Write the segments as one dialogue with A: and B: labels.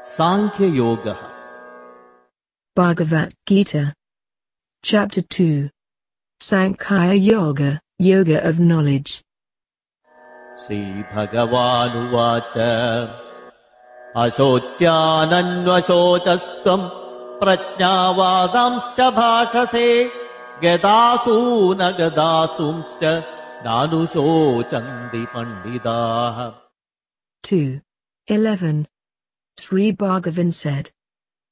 A: Saankhya Yoga.
B: Bhagavad Gita. Chapter 2. Saankhya Yoga, Yoga of Knowledge.
A: Sri Bhagavan Ashotyananvashotastvam prajnavadamscha bhashase gadasuna gadasumscha nanushochanti pandidaha.
B: 2:11. Sri Bhagavan said,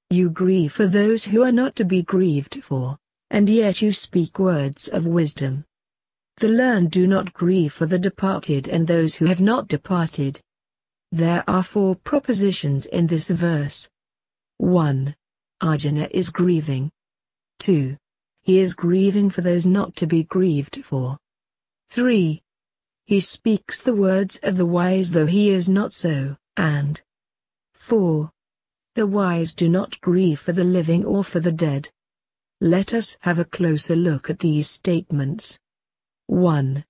B: "You grieve for those who are not to be grieved for, and yet you speak words of wisdom. The learned do not grieve for the departed and those who have not departed." There are 4 propositions in this verse. 1. Arjuna is grieving. 2. He is grieving for those not to be grieved for. 3. He speaks the words of the wise though he is not so, and 4. The wise do not grieve for the living or for the dead. Let us have a closer look at these statements. 1.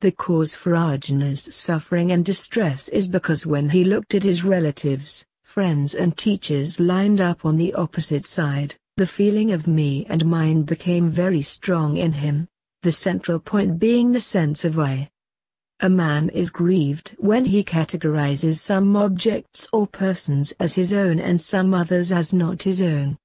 B: The cause for Arjuna's suffering and distress is because when he looked at his relatives, friends and teachers lined up on the opposite side, the feeling of me and mine became very strong in him, the central point being the sense of I. A man is grieved when he categorizes some objects or persons as his own and some others as not his own.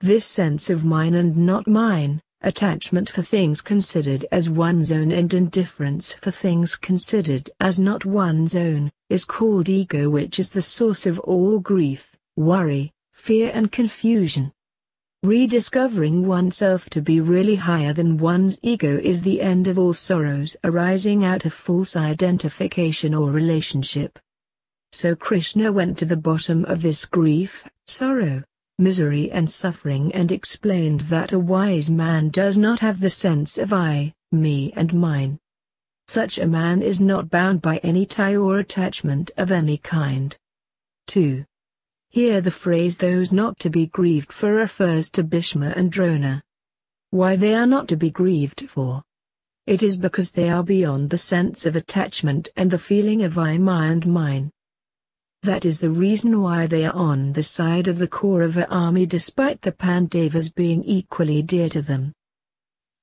B: This sense of mine and not mine, attachment for things considered as one's own and indifference for things considered as not one's own, is called ego, which is the source of all grief, worry, fear and confusion. Rediscovering oneself to be really higher than one's ego is the end of all sorrows arising out of false identification or relationship. So Krishna went to the bottom of this grief, sorrow, misery and suffering and explained that a wise man does not have the sense of I, me and mine. Such a man is not bound by any tie or attachment of any kind. 2. Here the phrase "those not to be grieved for" refers to Bhishma and Drona. Why they are not to be grieved for? It is because they are beyond the sense of attachment and the feeling of I, my and mine. That is the reason why they are on the side of the Kaurava army despite the Pandavas being equally dear to them.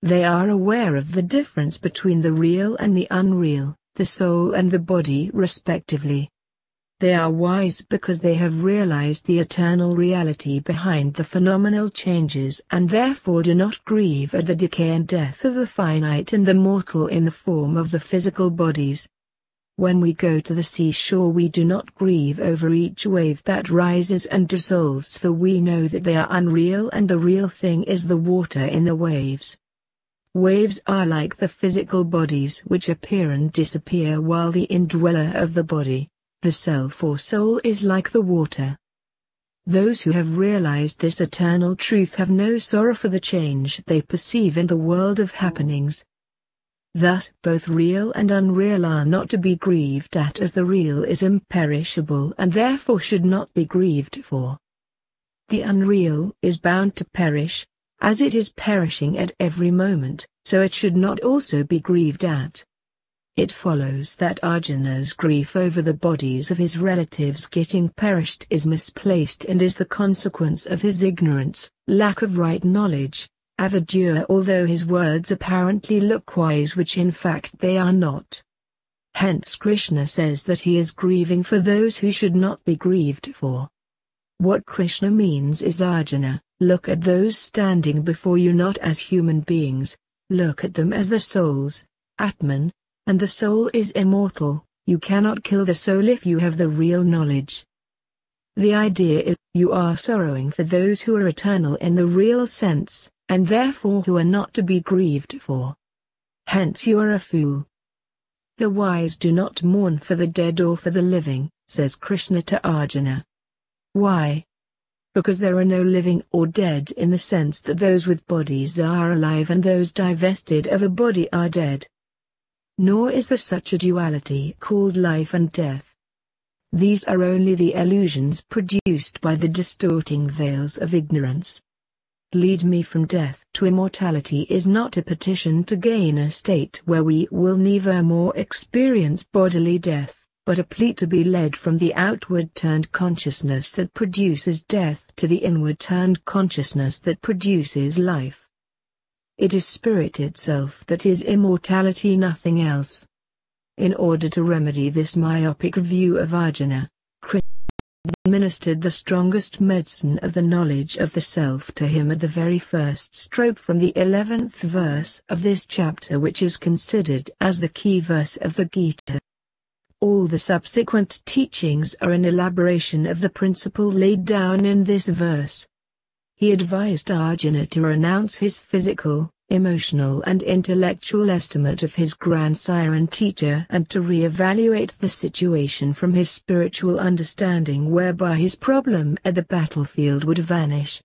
B: They are aware of the difference between the real and the unreal, the soul and the body respectively. They are wise because they have realized the eternal reality behind the phenomenal changes and therefore do not grieve at the decay and death of the finite and the mortal in the form of the physical bodies. When we go to the seashore we do not grieve over each wave that rises and dissolves, for we know that they are unreal and the real thing is the water in the waves. Waves are like the physical bodies which appear and disappear, while the indweller of the body, the self or soul, is like the water. Those who have realized this eternal truth have no sorrow for the change they perceive in the world of happenings. Thus both real and unreal are not to be grieved at, as the real is imperishable and therefore should not be grieved for. The unreal is bound to perish, as it is perishing at every moment, so it should not also be grieved at. It follows that Arjuna's grief over the bodies of his relatives getting perished is misplaced and is the consequence of his ignorance, lack of right knowledge, avidya, although his words apparently look wise which in fact they are not. Hence Krishna says that he is grieving for those who should not be grieved for. What Krishna means is, Arjuna, look at those standing before you not as human beings, look at them as the souls, Atman, and the soul is immortal. You cannot kill the soul if you have the real knowledge. The idea is, you are sorrowing for those who are eternal in the real sense, and therefore who are not to be grieved for. Hence you are a fool. The wise do not mourn for the dead or for the living, says Krishna to Arjuna. Why? Because there are no living or dead in the sense that those with bodies are alive and those divested of a body are dead. Nor is there such a duality called life and death. These are only the illusions produced by the distorting veils of ignorance. Lead me from death to immortality is not a petition to gain a state where we will never more experience bodily death, but a plea to be led from the outward-turned consciousness that produces death to the inward-turned consciousness that produces life. It is spirit itself that is immortality, nothing else. In order to remedy this myopic view of Arjuna, Krishna administered the strongest medicine of the knowledge of the self to him at the very first stroke from the 11th verse of this chapter, which is considered as the key verse of the Gita. All the subsequent teachings are an elaboration of the principle laid down in this verse. He advised Arjuna to renounce his physical, emotional and intellectual estimate of his grandsire and teacher and to re-evaluate the situation from his spiritual understanding, whereby his problem at the battlefield would vanish.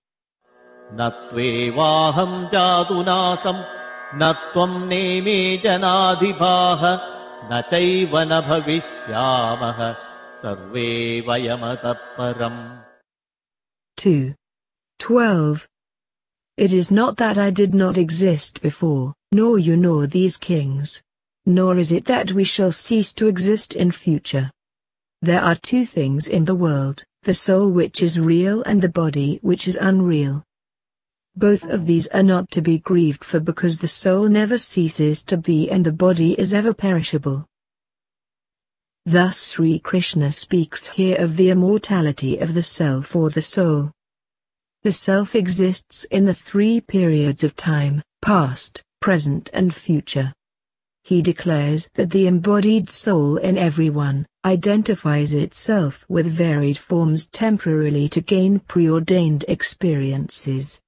A: Natvevaham jadunasam natvam neme janadhipaha nachaiva na bhavishyamaha sarve vayamata param.
B: 2:12. It is not that I did not exist before, nor you nor these kings. Nor is it that we shall cease to exist in future. There are two things in the world, the soul which is real and the body which is unreal. Both of these are not to be grieved for, because the soul never ceases to be and the body is ever perishable. Thus Sri Krishna speaks here of the immortality of the self or the soul. The self exists in the three periods of time, past, present and future. He declares that the embodied soul in everyone identifies itself with varied forms temporarily to gain preordained experiences.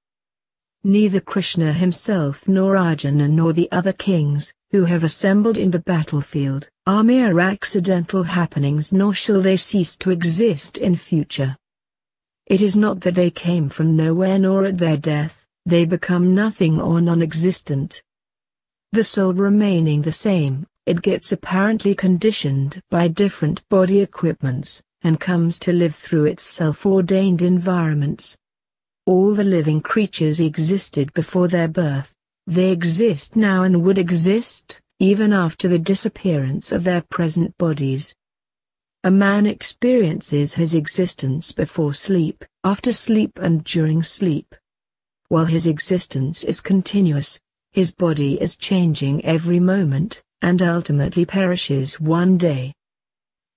B: Neither Krishna himself nor Arjuna nor the other kings, who have assembled in the battlefield, are mere accidental happenings, nor shall they cease to exist in future. It is not that they came from nowhere, nor at their death, they become nothing or non-existent. The soul remaining the same, it gets apparently conditioned by different body equipments, and comes to live through its self-ordained environments. All the living creatures existed before their birth, they exist now and would exist, even after the disappearance of their present bodies. A man experiences his existence before sleep, after sleep and during sleep. While his existence is continuous, his body is changing every moment, and ultimately perishes one day.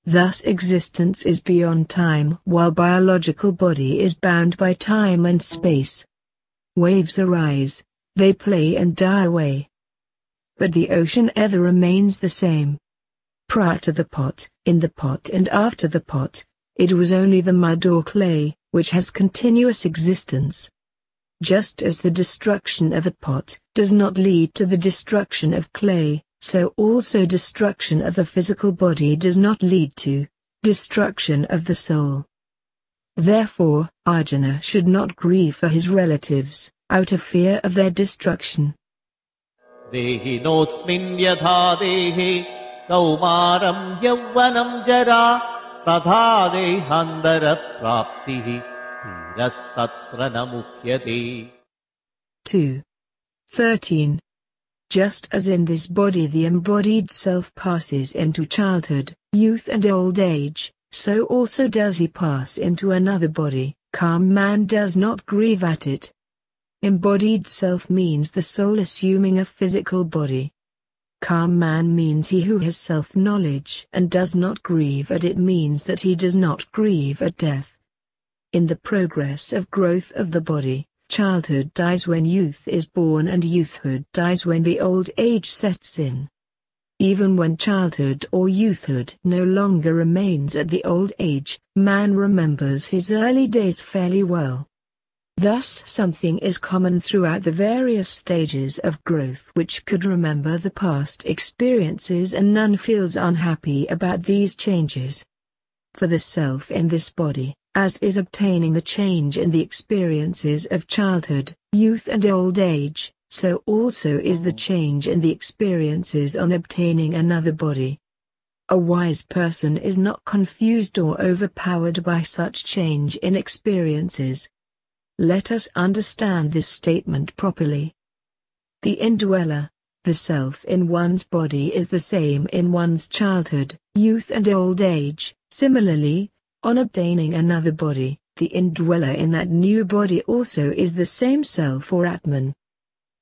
B: Thus existence is beyond time, while biological body is bound by time and space. Waves arise, they play and die away. But the ocean ever remains the same. Prior to the pot, in the pot and after the pot, it was only the mud or clay, which has continuous existence. Just as the destruction of a pot does not lead to the destruction of clay, so also destruction of the physical body does not lead to destruction of the soul. Therefore, Arjuna should not grieve for his relatives, out of fear of their destruction.
A: Dehi nosmin yatha dehi kaumaram yavvanam jara tatha dehandara praptihi dhirastatra na mukhyate.
B: 2:13. Just as in this body the embodied self passes into childhood, youth and old age, so also does he pass into another body. Calm man does not grieve at it. Embodied self means the soul assuming a physical body. Calm man means he who has self-knowledge and does not grieve at it, means that he does not grieve at death. In the progress of growth of the body, childhood dies when youth is born and youthhood dies when the old age sets in. Even when childhood or youthhood no longer remains at the old age, man remembers his early days fairly well. Thus something is common throughout the various stages of growth which could remember the past experiences, and none feels unhappy about these changes. For the self in this body, as is obtaining the change in the experiences of childhood, youth and old age, so also is the change in the experiences on obtaining another body. A wise person is not confused or overpowered by such change in experiences. Let us understand this statement properly. The indweller, The self in one's body is the same in one's childhood, youth and old age. Similarly, on obtaining another body, the indweller in that new body also is the same self or Atman.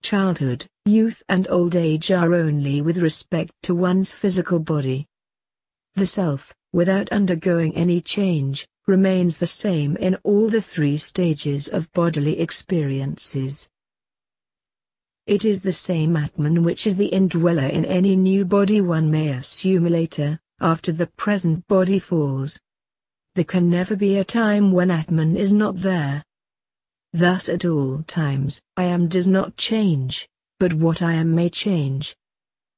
B: Childhood, youth and old age are only with respect to one's physical body. The self, without undergoing any change, remains the same in all the three stages of bodily experiences. It is the same Atman which is the indweller in any new body one may assume later, after the present body falls. There can never be a time when Atman is not there. Thus at all times, I am does not change, but what I am may change.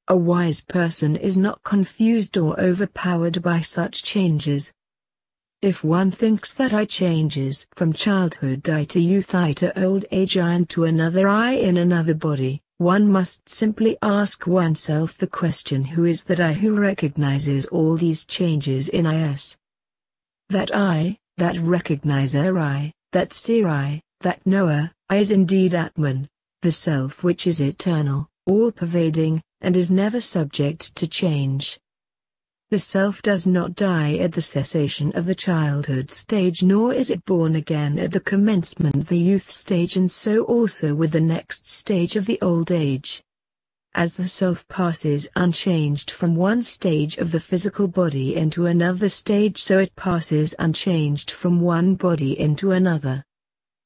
B: A wise person is not confused or overpowered by such changes. If one thinks that I changes from childhood I to youth I to old age I and to another I in another body, one must simply ask oneself the question, who is that I who recognizes all these changes in IAST? That I, that recognizer I, that seer I, that knower, I is indeed Atman, the self which is eternal, all-pervading, and is never subject to change. The self does not die at the cessation of the childhood stage, nor is it born again at the commencement of the youth stage, and so also with the next stage of the old age. As the self passes unchanged from one stage of the physical body into another stage, so it passes unchanged from one body into another.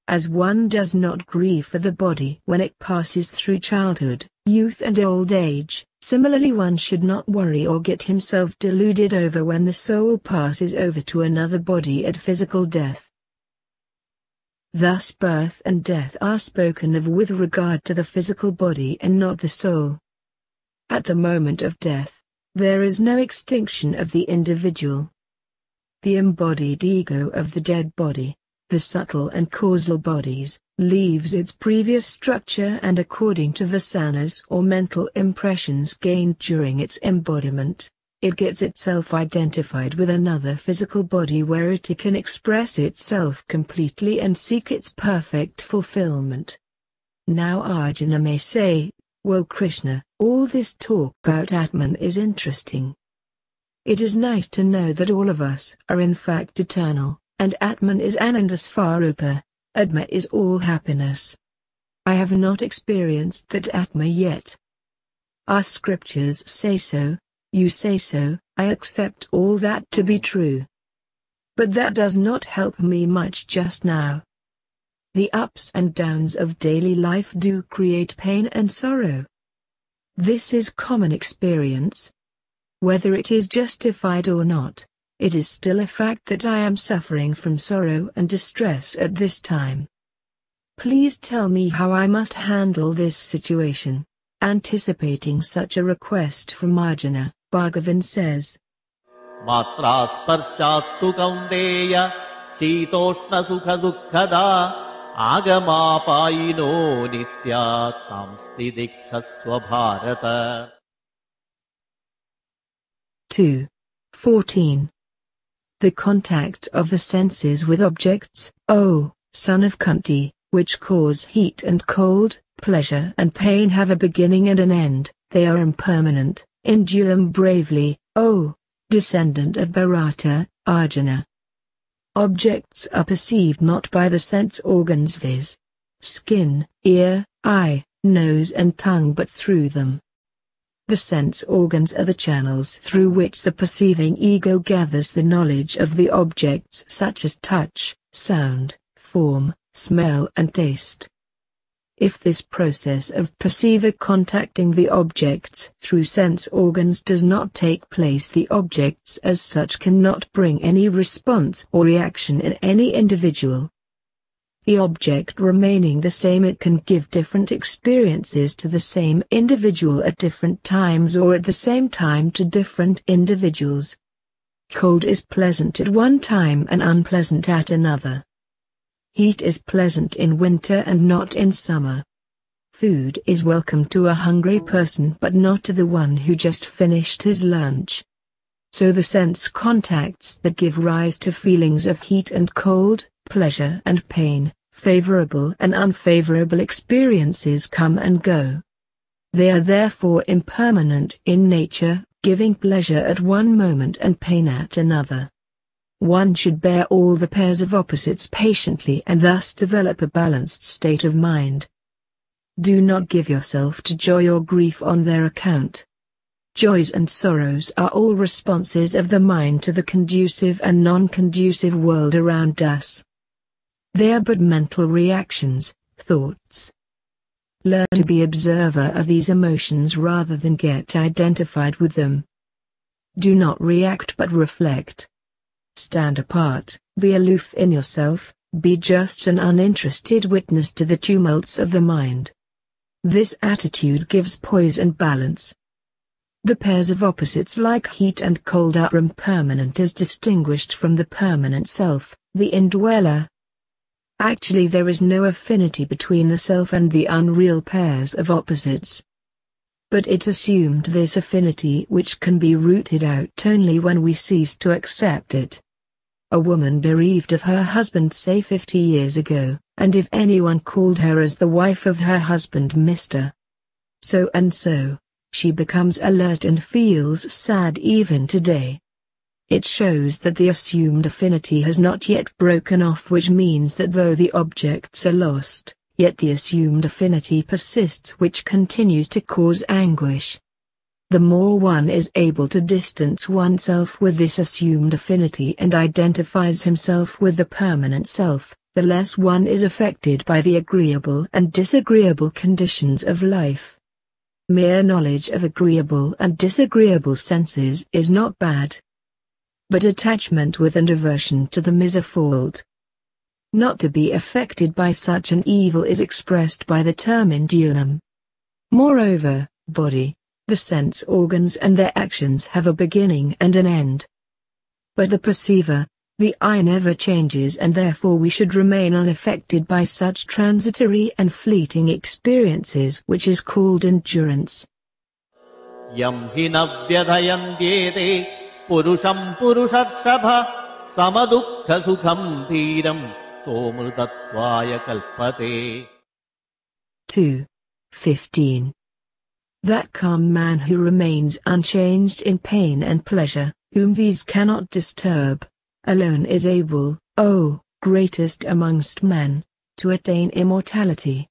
B: As one does not grieve for the body when it passes through childhood, youth and old age, similarly one should not worry or get himself deluded over when the soul passes over to another body at physical death. Thus birth and death are spoken of with regard to the physical body and not the soul. At the moment of death, there is no extinction of the individual. The embodied ego of the dead body, the subtle and causal bodies, leaves its previous structure, and according to vasanas or mental impressions gained during its embodiment, it gets itself identified with another physical body where it can express itself completely and seek its perfect fulfillment. Now Arjuna may say, well Krishna, all this talk about Atman is interesting. It is nice to know that all of us are in fact eternal, and Atman is Anandasvarupa, Atma is all happiness. I have not experienced that Atma yet. Our scriptures say so, you say so, I accept all that to be true. But that does not help me much just now. The ups and downs of daily life do create pain and sorrow. This is common experience. Whether it is justified or not, it is still a fact that I am suffering from sorrow and distress at this time. Please tell me how I must handle this situation. Anticipating such a request from Arjuna, Bhagavan says,
A: Matra sparshastu kaunteya Sitoshna sukha dukkhada Agamapayino nitya Tamsti dikshasva bharata.
B: 2:14. The contact of the senses with objects, O son of Kunti, which cause heat and cold, pleasure and pain, have a beginning and an end. They are impermanent. Endure them bravely, O descendant of Bharata, Arjuna. Objects are perceived not by the sense organs, viz. Skin, ear, eye, nose and tongue, but through them. The sense organs are the channels through which the perceiving ego gathers the knowledge of the objects such as touch, sound, form, smell and taste. If this process of perceiver contacting the objects through sense organs does not take place, the objects as such cannot bring any response or reaction in any individual. The object remaining the same, it can give different experiences to the same individual at different times or at the same time to different individuals. Cold is pleasant at one time and unpleasant at another. Heat is pleasant in winter and not in summer. Food is welcome to a hungry person but not to the one who just finished his lunch. So the sense contacts that give rise to feelings of heat and cold, pleasure and pain, favorable and unfavorable experiences come and go. They are therefore impermanent in nature, giving pleasure at one moment and pain at another. One should bear all the pairs of opposites patiently and thus develop a balanced state of mind. Do not give yourself to joy or grief on their account. Joys and sorrows are all responses of the mind to the conducive and non-conducive world around us. They are but mental reactions, thoughts. Learn to be observer of these emotions rather than get identified with them. Do not react but reflect. Stand apart, be aloof in yourself, be just an uninterested witness to the tumults of the mind. This attitude gives poise and balance. The pairs of opposites like heat and cold are impermanent as distinguished from the permanent self, the indweller. Actually, there is no affinity between the self and the unreal pairs of opposites. But it assumed this affinity which can be rooted out only when we cease to accept it. A woman bereaved of her husband say 50 years ago, and if anyone called her as the wife of her husband Mr. So and so, she becomes alert and feels sad even today. It shows that the assumed affinity has not yet broken off, which means that though the objects are lost, yet the assumed affinity persists, which continues to cause anguish. The more one is able to distance oneself with this assumed affinity and identifies himself with the permanent self, the less one is affected by the agreeable and disagreeable conditions of life. Mere knowledge of agreeable and disagreeable senses is not bad. But attachment with and aversion to them is a fault. Not to be affected by such an evil is expressed by the term induram. Moreover, body, the sense organs and their actions have a beginning and an end. But the perceiver, the I, never changes, and therefore we should remain unaffected by such transitory and fleeting experiences, which is called endurance.
A: Yam hi na vyadhayantyete purusham purusharshapha samadukha sukham dhiram somrutatvaya kalpate.
B: 2:15. That calm man who remains unchanged in pain and pleasure, whom these cannot disturb, alone is able, O greatest amongst men, to attain immortality.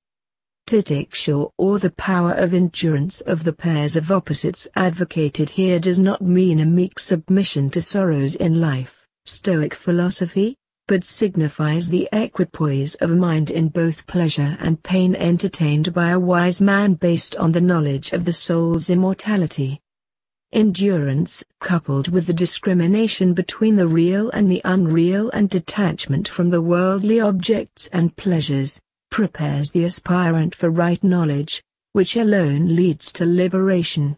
B: Titikshur, or the power of endurance of the pairs of opposites advocated here, does not mean a meek submission to sorrows in life, Stoic philosophy, but signifies the equipoise of mind in both pleasure and pain entertained by a wise man based on the knowledge of the soul's immortality. Endurance, coupled with the discrimination between the real and the unreal and detachment from the worldly objects and pleasures, prepares the aspirant for right knowledge, which alone leads to liberation.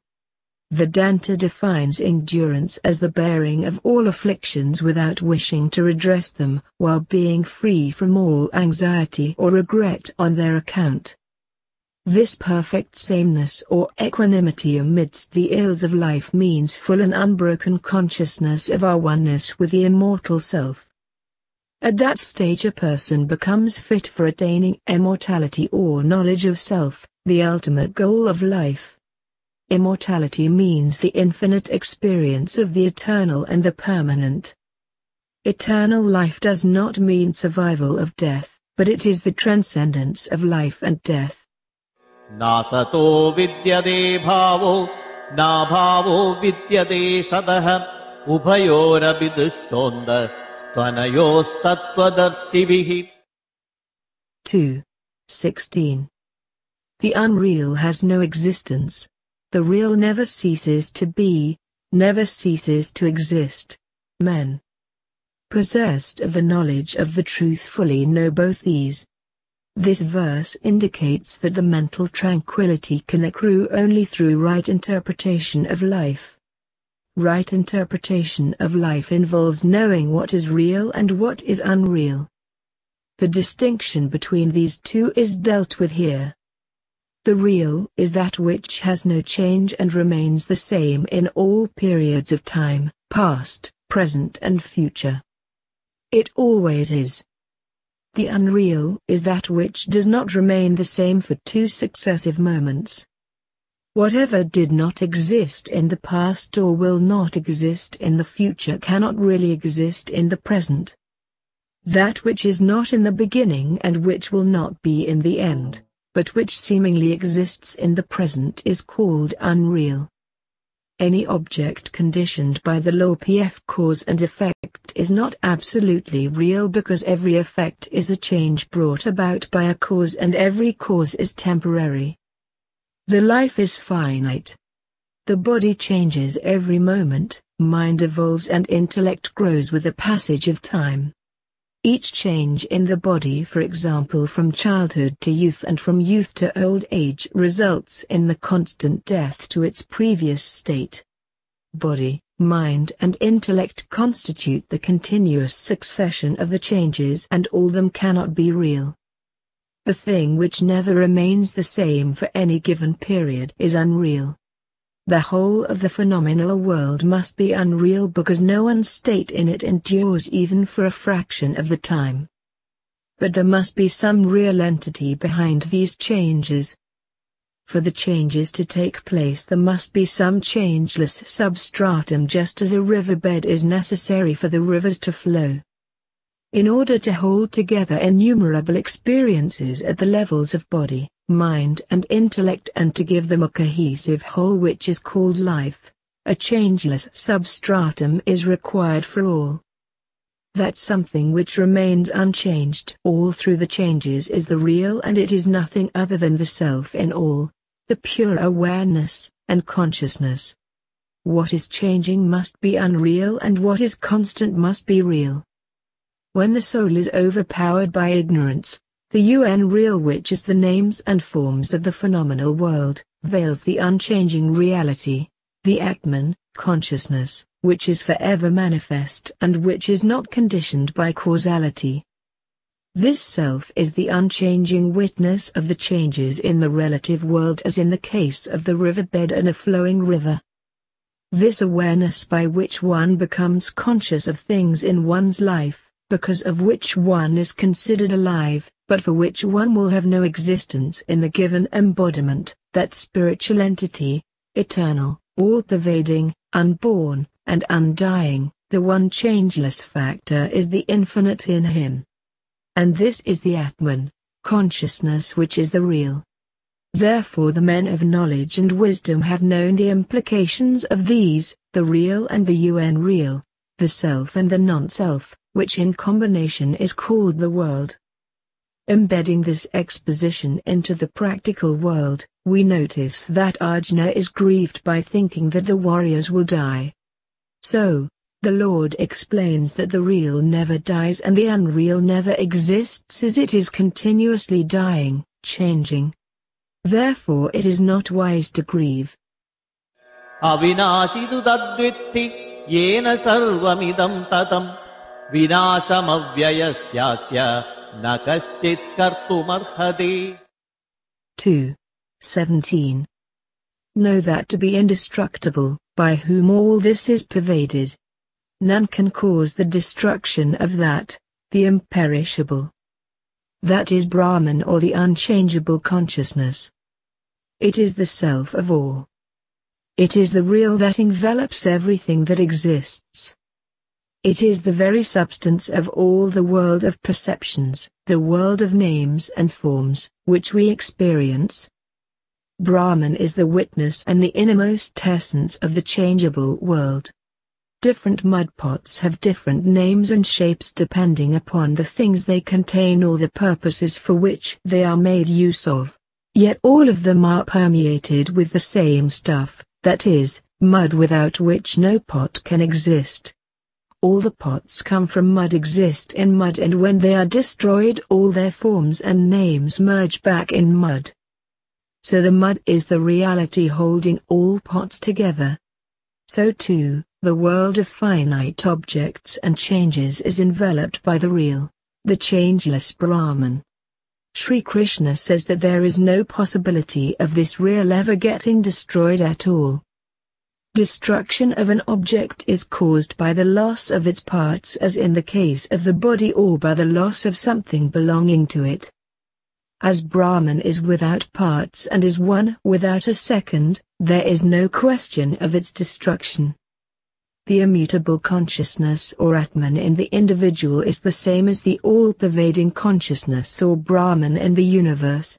B: Vedanta defines endurance as the bearing of all afflictions without wishing to redress them, while being free from all anxiety or regret on their account. This perfect sameness or equanimity amidst the ills of life means full and unbroken consciousness of our oneness with the immortal self. At that stage a person becomes fit for attaining immortality or knowledge of self, the ultimate goal of life. Immortality means the infinite experience of the eternal and the permanent. Eternal life does not mean survival of death, but it is the transcendence of life and death.
A: Nasato vidyade bhavo, na bhavo vidyade sadaha, ubhayora vidushtonda, stvanayos tattvadarsivihi.
B: 2:16. The unreal has no existence. The real never ceases to be, never ceases to exist. Men, possessed of the knowledge of the truth, fully know both these. This verse indicates that the mental tranquility can accrue only through right interpretation of life. Right interpretation of life involves knowing what is real and what is unreal. The distinction between these two is dealt with here. The real is that which has no change and remains the same in all periods of time, past, present and future. It always is. The unreal is that which does not remain the same for two successive moments. Whatever did not exist in the past or will not exist in the future cannot really exist in the present. That which is not in the beginning and which will not be in the end, but which seemingly exists in the present is called unreal. Any object conditioned by the law of cause and effect is not absolutely real because every effect is a change brought about by a cause and every cause is temporary. The life is finite. The body changes every moment, mind evolves and intellect grows with the passage of time. Each change in the body, for example from childhood to youth and from youth to old age, results in the constant death to its previous state. Body, mind and intellect constitute the continuous succession of the changes and all them cannot be real. The thing which never remains the same for any given period is unreal. The whole of the phenomenal world must be unreal because no one state in it endures even for a fraction of the time. But there must be some real entity behind these changes. For the changes to take place there must be some changeless substratum, just as a riverbed is necessary for the rivers to flow. In order to hold together innumerable experiences at the levels of body, mind and intellect and to give them a cohesive whole which is called life, a changeless substratum is required for all. That something which remains unchanged all through the changes is the real, and it is nothing other than the self in all, the pure awareness and consciousness. What is changing must be unreal and what is constant must be real. When the soul is overpowered by ignorance, the unreal, which is the names and forms of the phenomenal world, veils the unchanging reality, the Atman, consciousness, which is forever manifest and which is not conditioned by causality. This self is the unchanging witness of the changes in the relative world, as in the case of the riverbed and a flowing river. This awareness by which one becomes conscious of things in one's life, because of which one is considered alive, but for which one will have no existence in the given embodiment, that spiritual entity, eternal, all-pervading, unborn, and undying, the one changeless factor is the infinite in him. And this is the Atman, consciousness, which is the real. Therefore the men of knowledge and wisdom have known the implications of these, the real and the unreal, the self and the non-self, which in combination is called the world. Embedding this exposition into the practical world, we notice that Arjuna is grieved by thinking that the warriors will die. So, the Lord explains that the real never dies and the unreal never exists, as it is continuously dying, changing. Therefore it is not wise to grieve.
A: Avinashi tu tadvitti yena sarvamidam tatam vinasamavyayasya na kaschit kartumarhati.
B: 2:17. Know that to be indestructible, by whom all this is pervaded. None can cause the destruction of that, the imperishable. That is Brahman, or the unchangeable consciousness. It is the self of all. It is the real that envelops everything that exists. It is the very substance of all the world of perceptions, the world of names and forms, which we experience. Brahman is the witness and the innermost essence of the changeable world. Different mud pots have different names and shapes depending upon the things they contain or the purposes for which they are made use of. Yet all of them are permeated with the same stuff, that is, mud, without which no pot can exist. All the pots come from mud, exist in mud, and when they are destroyed all their forms and names merge back in mud. So the mud is the reality holding all pots together. So too, the world of finite objects and changes is enveloped by the real, the changeless Brahman. Sri Krishna says that there is no possibility of this real ever getting destroyed at all. Destruction of an object is caused by the loss of its parts, as in the case of the body, or by the loss of something belonging to it. As Brahman is without parts and is one without a second, there is no question of its destruction. The immutable consciousness or Atman in the individual is the same as the all-pervading consciousness or Brahman in the universe.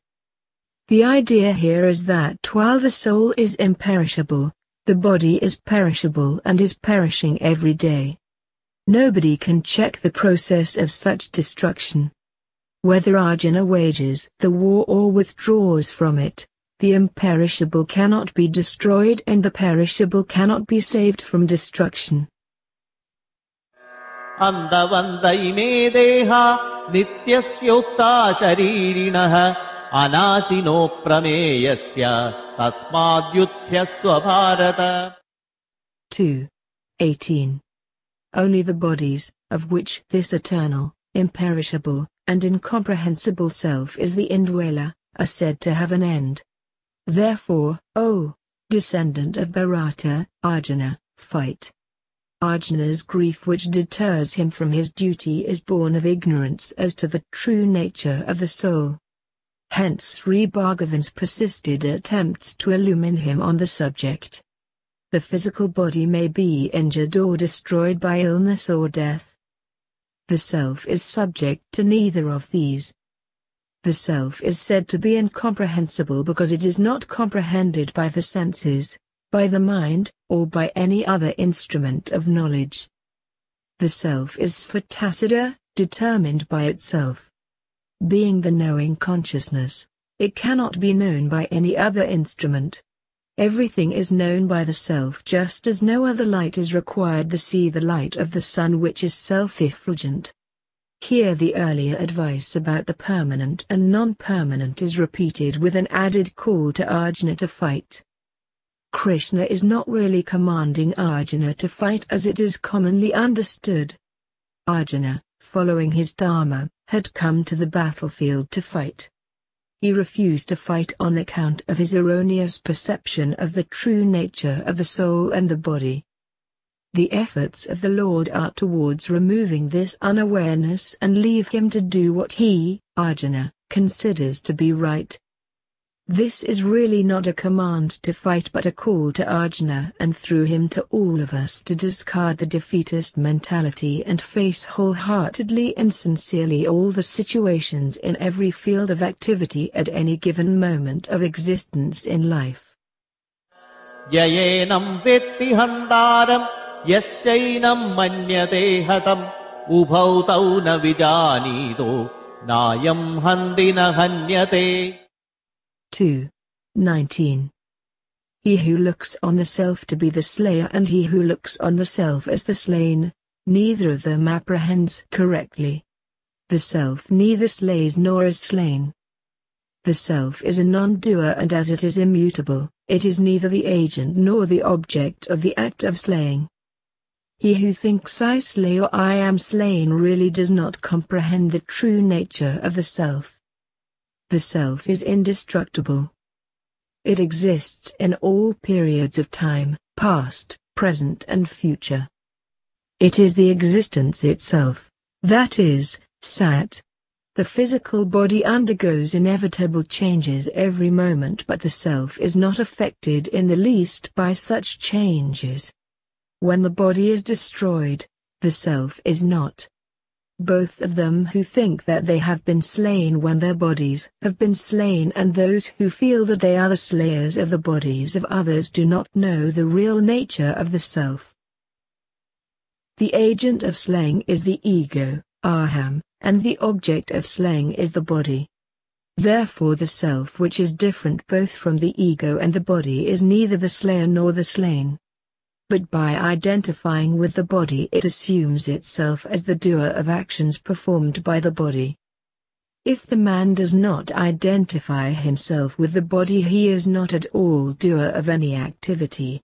B: The idea here is that while the soul is imperishable, the body is perishable and is perishing every day. Nobody can check the process of such destruction. Whether Arjuna wages the war or withdraws from it, the imperishable cannot be destroyed and the perishable cannot be saved from destruction.
A: Andavanda ime deha nityasyotta sharirinaha anasino prameyasya tasmadyuthyasva bharata.
B: 2:18. Only the bodies, of which this eternal, imperishable, and incomprehensible self is the indweller, are said to have an end. Therefore, O descendant of Bharata, Arjuna, fight. Arjuna's grief which deters him from his duty is born of ignorance as to the true nature of the soul. Hence Sri Bhagavan's persisted attempts to illumine him on the subject. The physical body may be injured or destroyed by illness or death. The self is subject to neither of these. The self is said to be incomprehensible because it is not comprehended by the senses, by the mind, or by any other instrument of knowledge. The self is fatacida, determined by itself. Being the knowing consciousness, it cannot be known by any other instrument. Everything is known by the self just as no other light is required to see the light of the sun which is self-effulgent. Here the earlier advice about the permanent and non-permanent is repeated with an added call to Arjuna to fight. Krishna is not really commanding Arjuna to fight as it is commonly understood. Arjuna, following his dharma, had come to the battlefield to fight. He refused to fight on account of his erroneous perception of the true nature of the soul and the body. The efforts of the Lord are towards removing this unawareness and leave him to do what he, Arjuna, considers to be right. This is really not a command to fight but a call to Arjuna and through him to all of us to discard the defeatist mentality and face wholeheartedly and sincerely all the situations in every field of activity at any given moment of existence in life.
A: Yayenam vetti handaram yaschainam manyate hatam ubhau tau na vijanido nayam handina hanyate.
B: 2:19. He who looks on the self to be the slayer and he who looks on the self as the slain, neither of them apprehends correctly. The self neither slays nor is slain. The self is a non-doer and as it is immutable, it is neither the agent nor the object of the act of slaying. He who thinks I slay or I am slain really does not comprehend the true nature of the self. The self is indestructible. It exists in all periods of time, past, present and future. It is the existence itself, that is, Sat. The physical body undergoes inevitable changes every moment but the self is not affected in the least by such changes. When the body is destroyed, the self is not. Both of them who think that they have been slain when their bodies have been slain and those who feel that they are the slayers of the bodies of others do not know the real nature of the self. The agent of slaying is the ego, aham, and the object of slaying is the body. Therefore the self which is different both from the ego and the body is neither the slayer nor the slain. But by identifying with the body it assumes itself as the doer of actions performed by the body. If the man does not identify himself with the body he is not at all doer of any activity.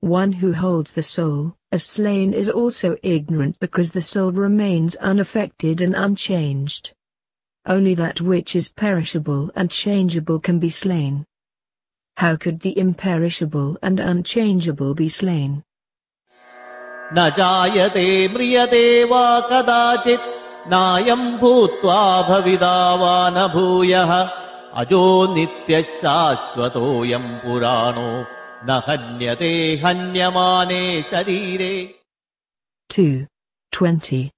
B: One who holds the soul as slain is also ignorant because the soul remains unaffected and unchanged. Only that which is perishable and changeable can be slain. How could the imperishable and unchangeable be slain?
A: Na jayate mriyate va kadachit नायम् भूत्वा भविदा न भूयः अजो नित्यः शाश्वतोऽयम् पुराणो न हन्यते हन्यमाने शरीरे.
B: 2:20.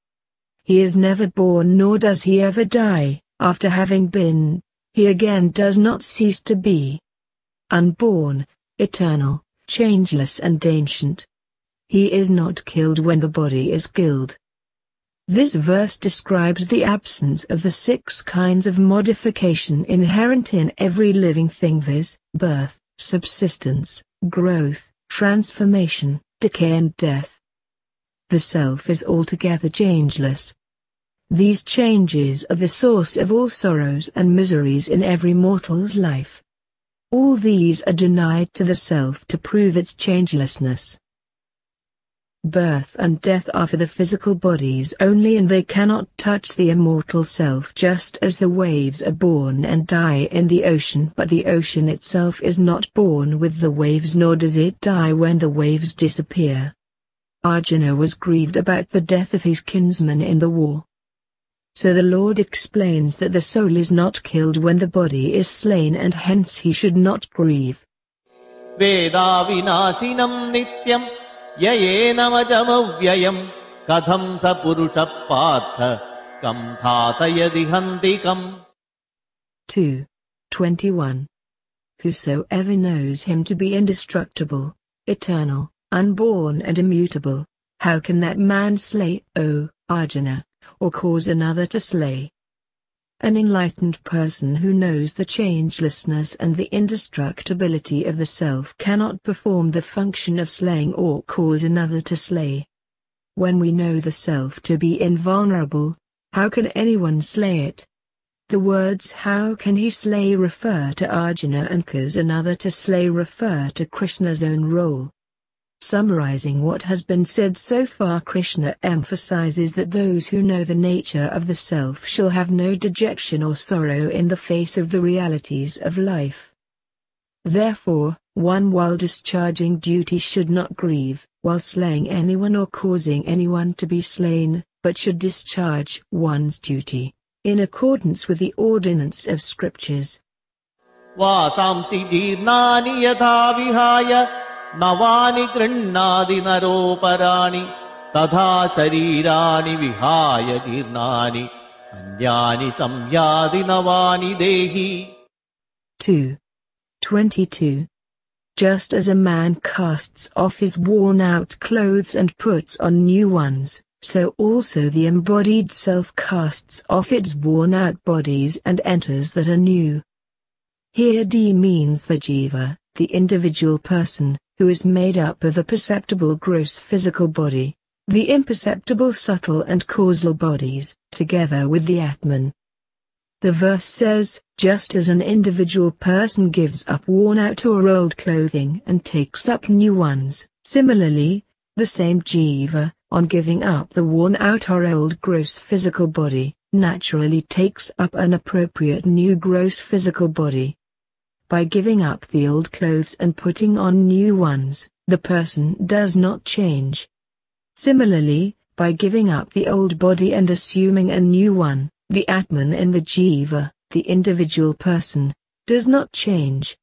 B: He is never born nor does he ever die. After having been, he again does not cease to be. Unborn, eternal, changeless and ancient. He is not killed when the body is killed. This verse describes the absence of the 6 kinds of modification inherent in every living thing, viz., birth, subsistence, growth, transformation, decay and death. The self is altogether changeless. These changes are the source of all sorrows and miseries in every mortal's life. All these are denied to the self to prove its changelessness. Birth and death are for the physical bodies only, and they cannot touch the immortal self, just as the waves are born and die in the ocean, but the ocean itself is not born with the waves, nor does it die when the waves disappear. Arjuna was grieved about the death of his kinsman in the war. So the Lord explains that the soul is not killed when the body is slain, and hence he should not grieve.
A: Veda vinasinam nityam yayenamajamavyayam katham sa purusha partha kam thatayadi hantikam.
B: 2:21. Whosoever knows him to be indestructible, eternal, unborn and immutable, how can that man slay, O Arjuna, or cause another to slay? An enlightened person who knows the changelessness and the indestructibility of the self cannot perform the function of slaying or cause another to slay. When we know the self to be invulnerable, how can anyone slay it? The words "how can he slay" refer to Arjuna, and "cause another to slay" refer to Krishna's own role. Summarizing what has been said so far, Krishna emphasizes that those who know the nature of the self shall have no dejection or sorrow in the face of the realities of life. Therefore, one while discharging duty should not grieve while slaying anyone or causing anyone to be slain, but should discharge one's duty in accordance with the ordinance of scriptures.
A: Vasamsi jirnani yatha vihaya navani grannadi naroparani tadha sharirani vihaya jirnani anyani samyadi navani dehi.
B: 2:22. Just as a man casts off his worn-out clothes and puts on new ones, so also the embodied self casts off its worn-out bodies and enters that are new. Here D means the jiva, the individual person, who is made up of the perceptible gross physical body, the imperceptible subtle and causal bodies, together with the Atman. The verse says, just as an individual person gives up worn-out or old clothing and takes up new ones, similarly, the same jiva, on giving up the worn-out or old gross physical body, naturally takes up an appropriate new gross physical body. By giving up the old clothes and putting on new ones, the person does not change. Similarly, by giving up the old body and assuming a new one, the Atman in the jiva, the individual person, does not change.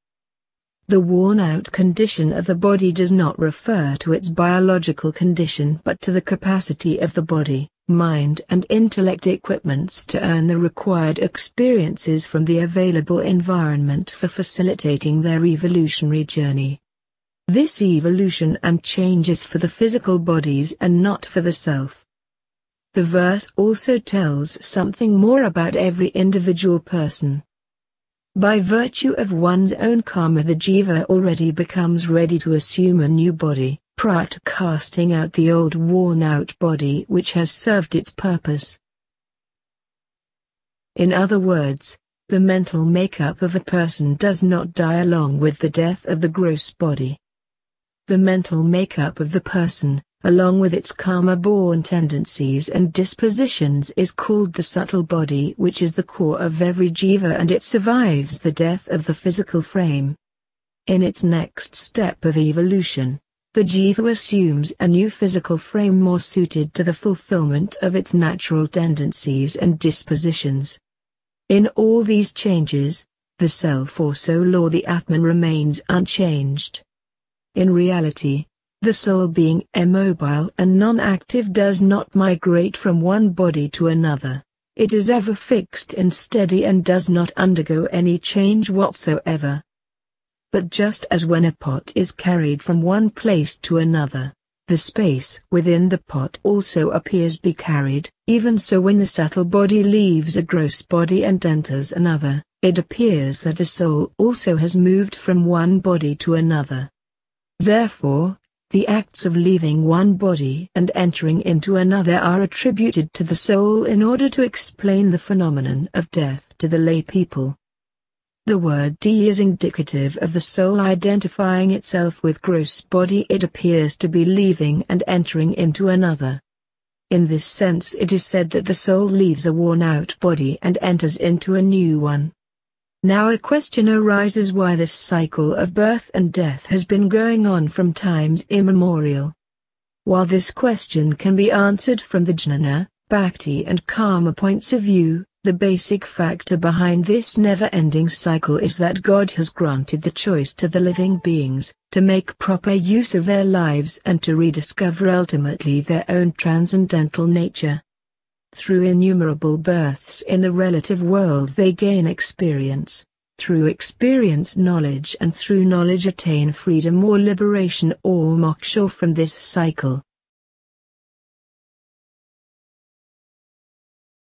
B: The worn-out condition of the body does not refer to its biological condition but to the capacity of the body, mind and intellect equipments to earn the required experiences from the available environment for facilitating their evolutionary journey. This evolution and change is for the physical bodies and not for the self. The verse also tells something more about every individual person. By virtue of one's own karma, the jiva already becomes ready to assume a new body, prior to casting out the old worn-out body which has served its purpose. In other words, the mental makeup of a person does not die along with the death of the gross body. The mental makeup of the person, along with its karma-born tendencies and dispositions, is called the subtle body, which is the core of every jiva, and it survives the death of the physical frame. In its next step of evolution, the jiva assumes a new physical frame more suited to the fulfillment of its natural tendencies and dispositions. In all these changes, the self or soul or the Atman remains unchanged. In reality, the soul being immobile and non-active does not migrate from one body to another. It is ever fixed and steady and does not undergo any change whatsoever. But just as when a pot is carried from one place to another, the space within the pot also appears be carried, even so when the subtle body leaves a gross body and enters another, it appears that the soul also has moved from one body to another. Therefore, the acts of leaving one body and entering into another are attributed to the soul in order to explain the phenomenon of death to the lay people. The word D is indicative of the soul identifying itself with gross body. It appears to be leaving and entering into another. In this sense it is said that the soul leaves a worn-out body and enters into a new one. Now a question arises why this cycle of birth and death has been going on from times immemorial. While this question can be answered from the jnana, bhakti and karma points of view, the basic factor behind this never-ending cycle is that God has granted the choice to the living beings, to make proper use of their lives and to rediscover ultimately their own transcendental nature. Through innumerable births in the relative world they gain experience, through experience knowledge, and through knowledge attain freedom or liberation or moksha from this cycle.